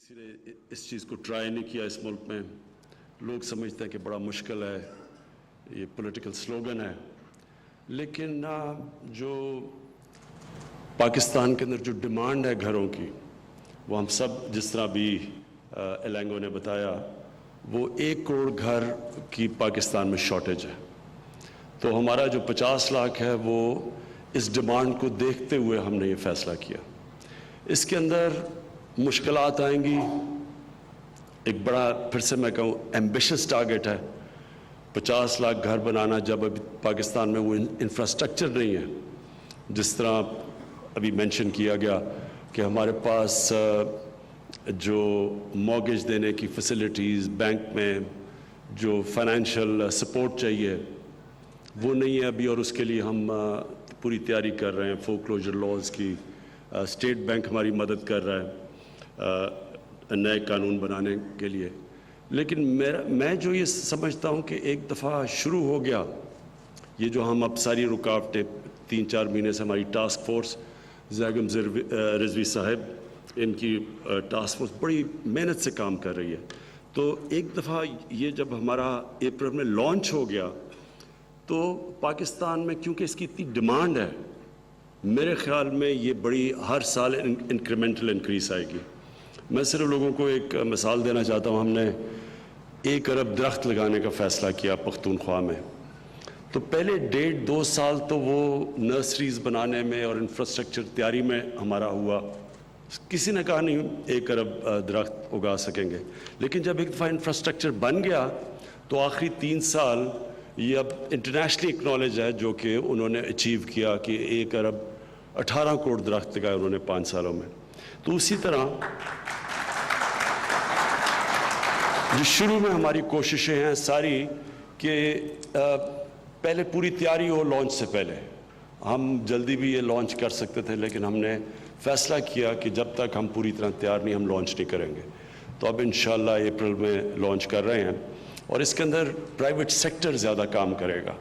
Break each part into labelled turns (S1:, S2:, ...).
S1: किसी ने इस चीज़ को ट्राई नहीं किया इस मुल्क में। लोग समझते हैं कि बड़ा मुश्किल है, ये पॉलिटिकल स्लोगन है, लेकिन जो पाकिस्तान के अंदर जो डिमांड है घरों की, वो हम सब जिस तरह भी एलेंगो ने बताया, वो 1 करोड़ घर की पाकिस्तान में शॉर्टेज है। तो हमारा जो 50 लाख है वो इस डिमांड को देखते हुए हमने ये फैसला किया। इसके अंदर मुश्किलात आएंगी, एक बड़ा फिर से मैं कहूँ एम्बिशियस टारगेट है 50 लाख घर बनाना, जब अभी पाकिस्तान में वो इंफ्रास्ट्रक्चर नहीं है। जिस तरह अभी मेंशन किया गया कि हमारे पास जो मॉर्गेज देने की फैसिलिटीज़, बैंक में जो फाइनेंशियल सपोर्ट चाहिए वो नहीं है अभी, और उसके लिए हम पूरी तैयारी कर रहे हैं फोरक्लोजर लॉज की। स्टेट बैंक हमारी मदद कर रहा है नए कानून बनाने के लिए। लेकिन मैं जो ये समझता हूँ कि एक दफ़ा शुरू हो गया ये जो हम अब सारी रुकावटें 3-4 महीने से हमारी टास्क फोर्स ज़ैगम रिजवी साहब, इनकी टास्क फोर्स बड़ी मेहनत से काम कर रही है। तो एक दफ़ा ये जब हमारा अप्रैल में लॉन्च हो गया तो पाकिस्तान में क्योंकि इसकी इतनी डिमांड है, मेरे ख्याल में ये बड़ी हर साल इंक्रीमेंटल इंक्रीज आएगी। मैं सिर्फ लोगों को एक मिसाल देना चाहता हूँ। हमने 1 अरब दरख्त लगाने का फ़ैसला किया पख्तूनख्वा में, तो पहले 1.5-2 साल तो वो नर्सरीज़ बनाने में और इंफ्रास्ट्रक्चर तैयारी में हमारा हुआ। किसी ने कहा नहीं 1 अरब दरख्त उगा सकेंगे, लेकिन जब एक दफ़ा इंफ्रास्ट्रक्चर बन गया तो आखिरी 3 साल ये अब इंटरनेशनली एक्नॉलेज है जो कि उन्होंने अचीव किया कि 1 अरब 18 करोड़ दरख्त लगाए उन्होंने 5 सालों में। तो उसी तरह जो शुरू में हमारी कोशिशें हैं सारी कि पहले पूरी तैयारी हो लॉन्च से पहले। हम जल्दी भी ये लॉन्च कर सकते थे, लेकिन हमने फैसला किया कि जब तक हम पूरी तरह तैयार नहीं हम लॉन्च नहीं करेंगे। तो अब इंशाल्लाह अप्रैल में लॉन्च कर रहे हैं और इसके अंदर प्राइवेट सेक्टर ज़्यादा काम करेगा।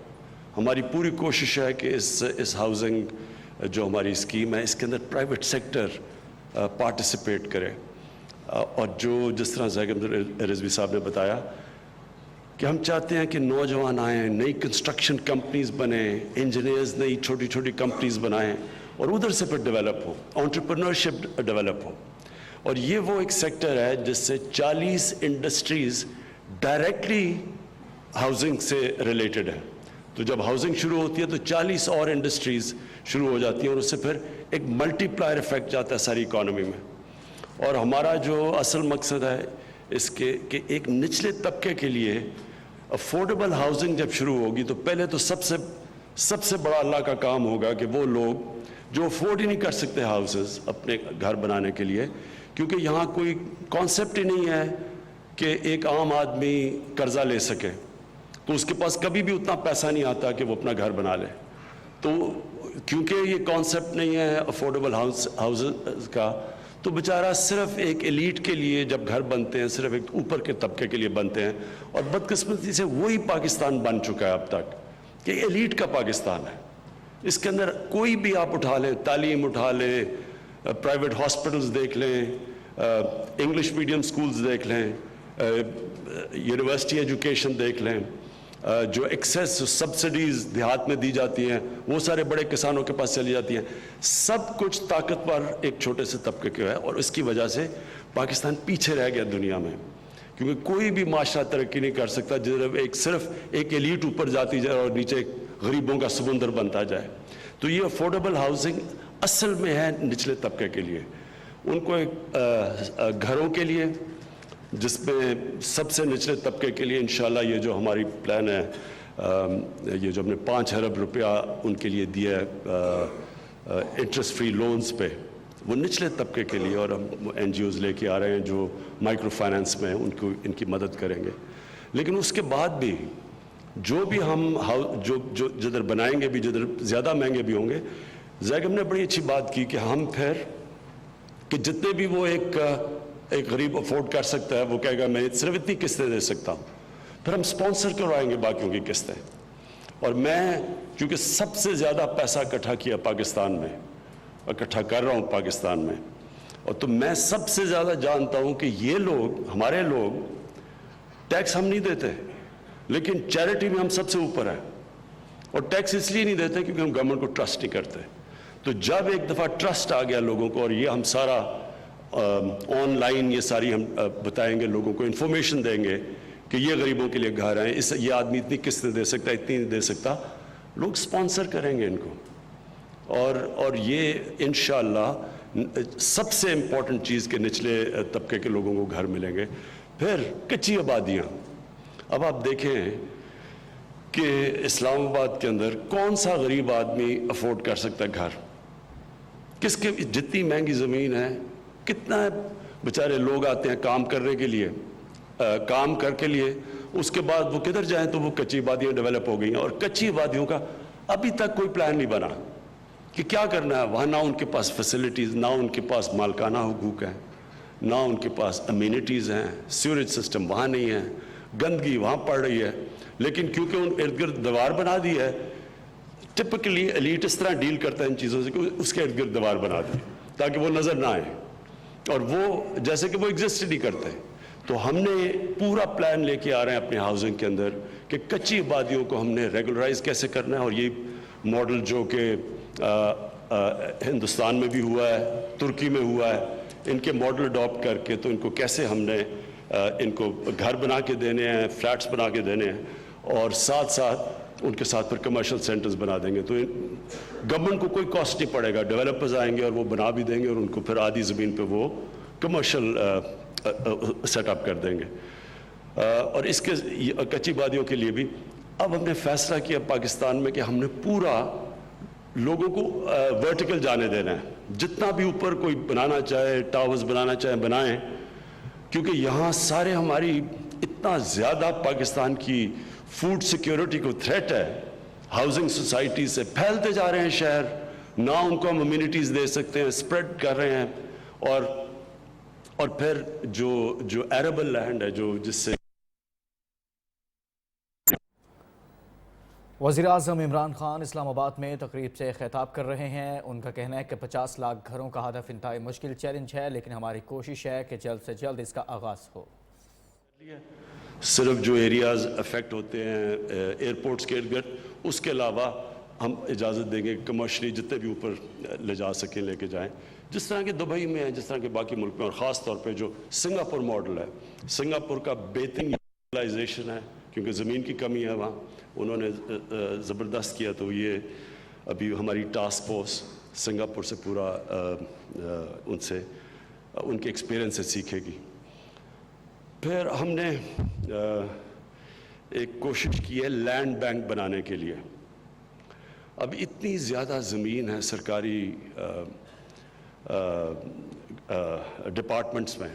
S1: हमारी पूरी कोशिश है कि इस हाउसिंग जो हमारी स्कीम है इसके अंदर प्राइवेट सेक्टर पार्टिसिपेट करे। और जो जिस तरह ज़ैगम रिजवी साहब ने बताया कि हम चाहते हैं कि नौजवान आएँ, नई कंस्ट्रक्शन कंपनीज़ बने, इंजीनियर्स नई छोटी छोटी कंपनीज़ बनाएं और उधर से फिर डेवलप हो, एंटरप्रेन्योरशिप डेवलप हो। और ये वो एक सेक्टर है जिससे 40 इंडस्ट्रीज़ डायरेक्टली हाउसिंग से रिलेटेड है। तो जब हाउसिंग शुरू होती है तो 40 और इंडस्ट्रीज़ शुरू हो जाती हैं और उससे फिर एक मल्टीप्लायर इफेक्ट जाता है सारी इकॉनमी में। और हमारा जो असल मकसद है इसके कि एक निचले तबके के लिए अफोर्डेबल हाउसिंग जब शुरू होगी तो पहले तो सबसे बड़ा अल्लाह का काम होगा कि वो लोग जो अफोर्ड ही नहीं कर सकते हाउसेस अपने घर बनाने के लिए, क्योंकि यहाँ कोई कॉन्सेप्ट ही नहीं है कि एक आम आदमी कर्जा ले सके, तो उसके पास कभी भी उतना पैसा नहीं आता कि वो अपना घर बना ले। तो क्योंकि ये कॉन्सेप्ट नहीं है अफोर्डेबल हाउसेस का, तो बेचारा सिर्फ एक एलीट के लिए जब घर बनते हैं, सिर्फ एक ऊपर के तबके के लिए बनते हैं। और बदकिस्मती से वही पाकिस्तान बन चुका है अब तक कि एलीट का पाकिस्तान है। इसके अंदर कोई भी आप उठा लें, तालीम उठा लें, प्राइवेट हॉस्पिटल्स देख लें, इंग्लिश मीडियम स्कूल्स देख लें, यूनिवर्सिटी एजुकेशन देख लें, जो एक्सेस सब्सिडीज़ देहात में दी जाती हैं वो सारे बड़े किसानों के पास चली जाती हैं। सब कुछ ताकतवर एक छोटे से तबके के है और इसकी वजह से पाकिस्तान पीछे रह गया दुनिया में, क्योंकि कोई भी माशरा तरक्की नहीं कर सकता सिर्फ एक एलीट ऊपर जाती जाए और नीचे गरीबों का समुंदर बनता जाए। तो ये अफोर्डेबल हाउसिंग असल में है निचले तबके के लिए, उनको एक घरों के लिए, जिसमें सबसे निचले तबके के लिए इंशाल्लाह ये जो हमारी प्लान है, ये जो हमने 5 अरब रुपया उनके लिए दिया है इंटरेस्ट फ्री लोन्स पे, वो निचले तबके के लिए। और हम NGOs लेके आ रहे हैं जो माइक्रो फाइनेंस में उनको इनकी मदद करेंगे। लेकिन उसके बाद भी जो भी हम जो जिधर बनाएंगे भी, जिधर ज़्यादा महंगे भी होंगे, ज़ैगम ने बड़ी अच्छी बात की कि हम फिर कि जितने भी वो एक गरीब अफोर्ड कर सकता है वो कहेगा मैं सिर्फ इतनी किस्तें दे सकता हूँ, फिर हम स्पॉन्सर करवाएंगे बाकियों की किस्तें। और मैं क्योंकि सबसे ज़्यादा पैसा इकट्ठा किया पाकिस्तान में, इकट्ठा कर रहा हूँ पाकिस्तान में, اور تو میں سب سے زیادہ جانتا ہوں کہ یہ لوگ, ہمارے لوگ, ٹیکس ہم نہیں دیتے لیکن چیریٹی میں ہم سب سے اوپر ہیں, اور ٹیکس اس لیے نہیں دیتے کیونکہ ہم گورنمنٹ کو ٹرسٹ نہیں کرتے. تو جب ایک دفعہ ٹرسٹ آ گیا لوگوں کو, اور یہ ہم سارا آن لائن یہ ساری ہم بتائیں گے لوگوں کو, انفارمیشن دیں گے کہ یہ غریبوں کے لیے گھر ہیں, یہ آدمی اتنی قسطیں دے سکتا, اتنی نہیں دے سکتا, لوگ سپانسر کریں گے ان کو. اور یہ انشاءاللہ سب سے امپورٹنٹ چیز کہ نچلے طبقے کے لوگوں کو گھر ملیں گے. پھر کچی آبادیاں, اب آپ دیکھیں کہ اسلام آباد کے اندر کون سا غریب آدمی افورڈ کر سکتا ہے گھر, کس کے جتنی مہنگی زمین ہے, کتنا بیچارے لوگ آتے ہیں کام کرنے کے لیے, کام کر کے لیے, اس کے بعد وہ کدھر جائیں تو وہ کچی آبادیاں ڈیولپ ہو گئی ہیں. اور کچی آبادیوں کا ابھی تک کوئی پلان نہیں بنا کہ کیا کرنا ہے وہاں. نہ ان کے پاس فیسلٹیز, نہ ان کے پاس مالکانہ حقوق ہیں, نہ ان کے پاس امینٹیز ہیں, سیوریج سسٹم وہاں نہیں ہے, گندگی وہاں پڑ رہی ہے. لیکن کیونکہ ان ارد گرد دیوار بنا دی ہے, ٹپکلی ایلیٹ اس طرح ڈیل کرتا ہے ان چیزوں سے کہ اس کے ارد گرد دیوار بنا دی تاکہ وہ نظر نہ آئے, اور وہ جیسے کہ وہ ایگزسٹ نہیں کرتے. تو ہم نے پورا پلان لے کے آ رہے ہیں اپنے ہاؤسنگ کے اندر کہ کچی آبادیوں کو ہم نے ریگولرائز کیسے کرنا ہے. اور یہ ماڈل جو کہ ہندوستان میں بھی ہوا ہے, ترکی میں ہوا ہے, ان کے ماڈل اڈاپٹ کر کے تو ان کو کیسے ہم نے ان کو گھر بنا کے دینے ہیں, فلیٹس بنا کے دینے ہیں, اور ساتھ ساتھ ان کے ساتھ پھر کمرشل سینٹرز بنا دیں گے. تو گورنمنٹ کو کوئی کاسٹ نہیں پڑے گا, ڈیولپرز آئیں گے اور وہ بنا بھی دیں گے, اور ان کو پھر آدھی زمین پہ وہ کمرشل سیٹ اپ کر دیں گے. اور اس کے کچی آبادیوں کے لیے بھی اب ہم نے فیصلہ کیا پاکستان میں کہ ہم نے پورا لوگوں کو ورٹیکل جانے دینا ہے. جتنا بھی اوپر کوئی بنانا چاہے, ٹاورز بنانا چاہے بنائیں, کیونکہ یہاں سارے ہماری اتنا زیادہ پاکستان کی فوڈ سیکیورٹی کو تھریٹ ہے. ہاؤسنگ سوسائٹی سے پھیلتے جا رہے ہیں شہر, نہ ان کو ہم امیونٹیز دے سکتے ہیں, اسپریڈ کر رہے ہیں. اور پھر جو ایریبل لینڈ ہے, جو جس سے
S2: وزیر اعظم عمران خان اسلام آباد میں تقریب سے خطاب کر رہے ہیں. ان کا کہنا ہے کہ 50 لاکھ گھروں کا ہدف انتہائی مشکل چیلنج ہے, لیکن ہماری کوشش ہے کہ جلد سے جلد اس کا آغاز ہو.
S1: صرف جو ایریاز افیکٹ ہوتے ہیں ایئرپورٹس کے ارد گرد, اس کے علاوہ ہم اجازت دیں گے کہ کمرشلی جتنے بھی اوپر لے جا سکیں لے کے جائیں, جس طرح کہ دبئی میں ہے, جس طرح کہ باقی ملک میں, اور خاص طور پہ جو سنگاپور ماڈل ہے. سنگاپور کا بہترین یوٹیلائزیشن ہے کیونکہ زمین کی کمی ہے وہاں, انہوں نے زبردست کیا. تو یہ ابھی ہماری ٹاسک فورس سنگاپور سے پورا ان کے ایکسپیرینس سے سیکھے گی. پھر ہم نے ایک کوشش کی ہے لینڈ بینک بنانے کے لیے. اب اتنی زیادہ زمین ہے سرکاری ڈپارٹمنٹس میں,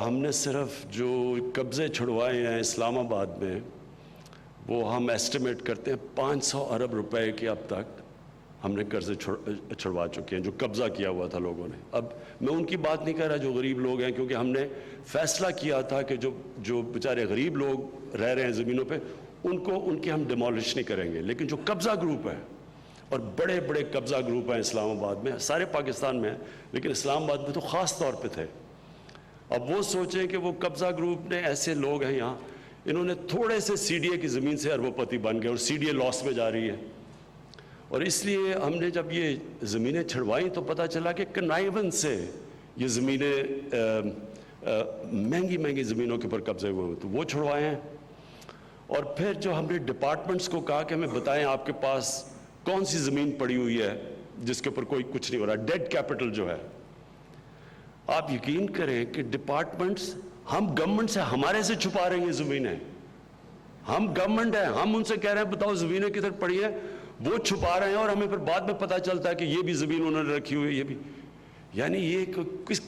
S1: ہم نے صرف جو قبضے چھڑوائے ہیں اسلام آباد میں, وہ ہم ایسٹیمیٹ کرتے ہیں 500 ارب روپے کے اب تک ہم نے قرضے چھڑوا چکے ہیں, جو قبضہ کیا ہوا تھا لوگوں نے. اب میں ان کی بات نہیں کر رہا جو غریب لوگ ہیں, کیونکہ ہم نے فیصلہ کیا تھا کہ جو بیچارے غریب لوگ رہ رہے ہیں زمینوں پہ, ان کے ہم ڈیمالش نہیں کریں گے. لیکن جو قبضہ گروپ ہے, اور بڑے بڑے قبضہ گروپ ہیں اسلام آباد میں, سارے پاکستان میں ہیں, لیکن اسلام آباد میں تو خاص طور پہ تھے. اب وہ سوچیں کہ وہ قبضہ گروپ نے, ایسے لوگ ہیں یہاں, انہوں نے تھوڑے سے سی ڈی اے کی زمین سے اربوں پتی بن گئے, اور سی ڈی اے لاس میں جا رہی ہے. اور اس لیے ہم نے جب یہ زمینیں چھڑوائیں تو پتہ چلا کہ کنائیون سے یہ زمینیں مہنگی زمینوں کے اوپر قبضے ہوئے ہیں, تو وہ چھڑوائے ہیں. اور پھر جو ہم نے ڈپارٹمنٹس کو کہا کہ ہمیں بتائیں آپ کے پاس کون سی زمین پڑی ہوئی ہے جس کے اوپر کوئی کچھ نہیں ہو رہا, ڈیڈ کیپٹل جو ہے. آپ یقین کریں کہ ڈپارٹمنٹس, ہم گورنمنٹ سے, ہمارے سے چھپا رہے ہیں زمینیں. ہم گورنمنٹ ہیں, ہم ان سے کہہ رہے ہیں بتاؤ زمینیں کدھر پڑی ہیں, وہ چھپا رہے ہیں, اور ہمیں پھر بعد میں پتہ چلتا ہے کہ یہ بھی زمین انہوں نے رکھی ہوئی ہے, یہ بھی. یعنی یہ کس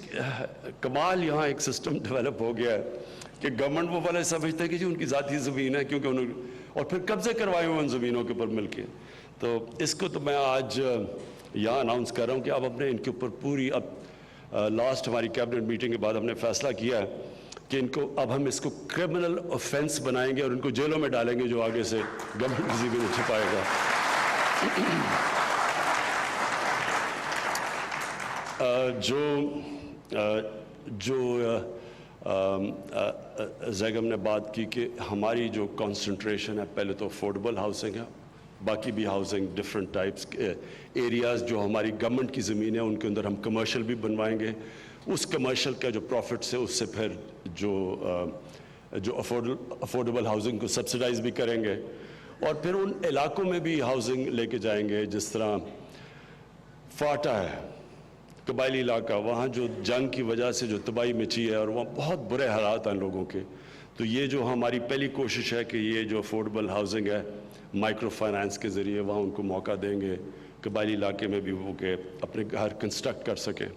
S1: کمال یہاں ایک سسٹم ڈیولپ ہو گیا ہے کہ گورنمنٹ وہ والے سمجھتے ہیں کہ جی ان کی ذاتی زمین ہے, کیونکہ انہوں نے, اور پھر قبضے کروائے ہوئے ان زمینوں کے اوپر مل کے. تو اس کو تو میں آج یہاں اناؤنس کر رہا ہوں کہ اب ہم نے ان کے اوپر پوری, اب لاسٹ ہماری کیبنٹ میٹنگ کے بعد ہم نے فیصلہ کیا ہے کہ ان کو, اب ہم اس کو کرمنل آفینس بنائیں گے اور ان کو جیلوں میں ڈالیں گے جو آگے سے گورنمنٹ کسی بھی چھپائے گا. जैगम ने बात की कि हमारी जो कंसंट्रेशन है पहले तो अफोर्डेबल हाउसिंग है, बाकी भी हाउसिंग डिफरेंट टाइप्स एरियाज़ जो हमारी गवर्नमेंट की ज़मीन है उनके अंदर हम कमर्शियल भी बनवाएंगे। उस कमर्शियल का जो प्रॉफिट्स है उससे फिर जो अफोर्डेबल हाउसिंग को सब्सिडाइज भी करेंगे और फिर उन इलाकों में भी हाउसिंग लेके जाएंगे। जिस तरह फाटा है कबायली इलाका, वहाँ जो जंग की वजह से जो तबाही मची है और वहाँ बहुत बुरे हालात हैं लोगों के, तो ये जो हमारी पहली कोशिश है कि ये जो अफोर्डेबल हाउसिंग है माइक्रो फाइनेंस के ज़रिए वहाँ उनको मौका देंगे, कबायली इलाके में भी वो के अपने घर कंस्ट्रक्ट कर सकें।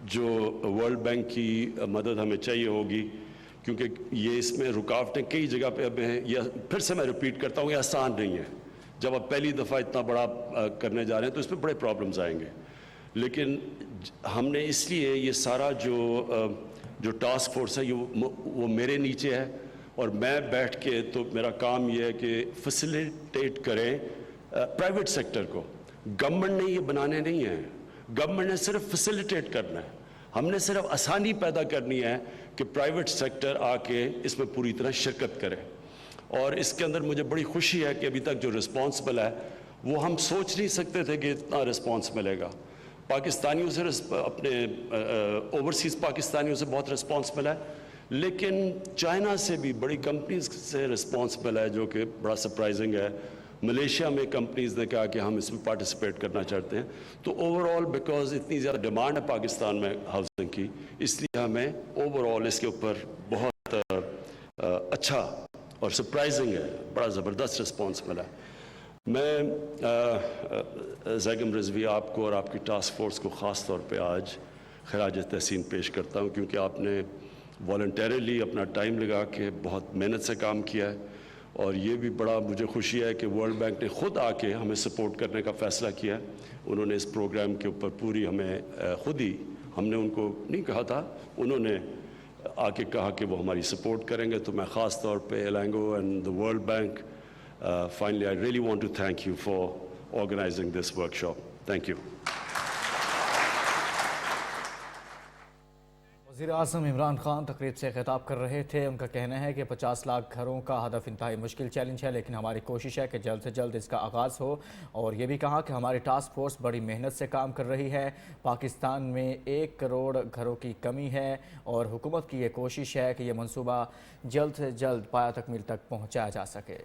S1: जो वर्ल्ड बैंक की मदद हमें चाहिए होगी, क्योंकि ये इसमें रुकावटें कई जगह पे अब हैं। या फिर से मैं रिपीट करता हूँ, ये आसान नहीं है। जब आप पहली दफ़ा इतना बड़ा करने जा रहे हैं तो इसमें बड़े प्रॉब्लम्स आएंगे, लेकिन हमने इसलिए ये सारा जो टास्क फोर्स है वो मेरे नीचे है और मैं बैठ के तो मेरा काम ये है कि फैसिलिटेट करें प्राइवेट सेक्टर को। गवर्नमेंट ने ये बनाने नहीं है, गवर्नमेंट ने सिर्फ फैसिलिटेट करना है। हमने सिर्फ आसानी पैदा करनी है कि प्राइवेट सेक्टर आके इसमें पूरी तरह शिरकत करे। और इसके अंदर मुझे बड़ी खुशी है कि अभी तक जो रिस्पॉन्सिबल है वो हम सोच नहीं सकते थे कि इतना रिस्पॉन्स मिलेगा। पाकिस्तानियों से अपने ओवरसीज़ पाकिस्तानियों से बहुत रिस्पॉन्सिबल है, लेकिन चाइना से भी बड़ी कंपनीज से रिस्पॉन्सिबल है, जो कि बड़ा सरप्राइजिंग है। मलेशिया में कंपनीज ने कहा कि हम इसमें पार्टिसिपेट करना चाहते हैं। तो ओवरऑल बिकॉज इतनी ज़्यादा डिमांड है पाकिस्तान में हाउसिंग की, इसलिए हमें ओवरऑल इसके ऊपर बहुत अच्छा और सरप्राइजिंग है, बड़ा ज़बरदस्त रिस्पॉन्स मिला। मैं जैगम रिजवी आपको और आपकी टास्क फोर्स को ख़ास तौर पे आज खराज तहसीन पेश करता हूँ, क्योंकि आपने वॉलंटरीली अपना टाइम लगा के बहुत मेहनत से काम किया है। और ये भी बड़ा मुझे खुशी है कि वर्ल्ड बैंक ने ख़ुद आके हमें सपोर्ट करने का फ़ैसला किया है। उन्होंने इस प्रोग्राम के ऊपर पूरी हमें खुद ही, हमने उनको नहीं कहा था, उन्होंने आके कहा कि वो हमारी सपोर्ट करेंगे। तो मैं ख़ास तौर पे Elango and the World Bank, finally I really want to thank you for organising this workshop. Thank you.
S2: वज़ीर-ए-आज़म इमरान खान तकरीब से खिताब कर रहे थे। उनका कहना है कि 50 लाख घरों का हदफ इंतहाई मुश्किल चैलेंज है, लेकिन हमारी कोशिश है कि जल्द से जल्द इसका आगाज़ हो। और ये भी कहा कि हमारी टास्क फोर्स बड़ी मेहनत से काम कर रही है। पाकिस्तान में 1 करोड़ घरों की कमी है और हुकूमत की ये कोशिश है कि यह मनसूबा जल्द से जल्द पाया तकमील तक पहुँचाया जा सके।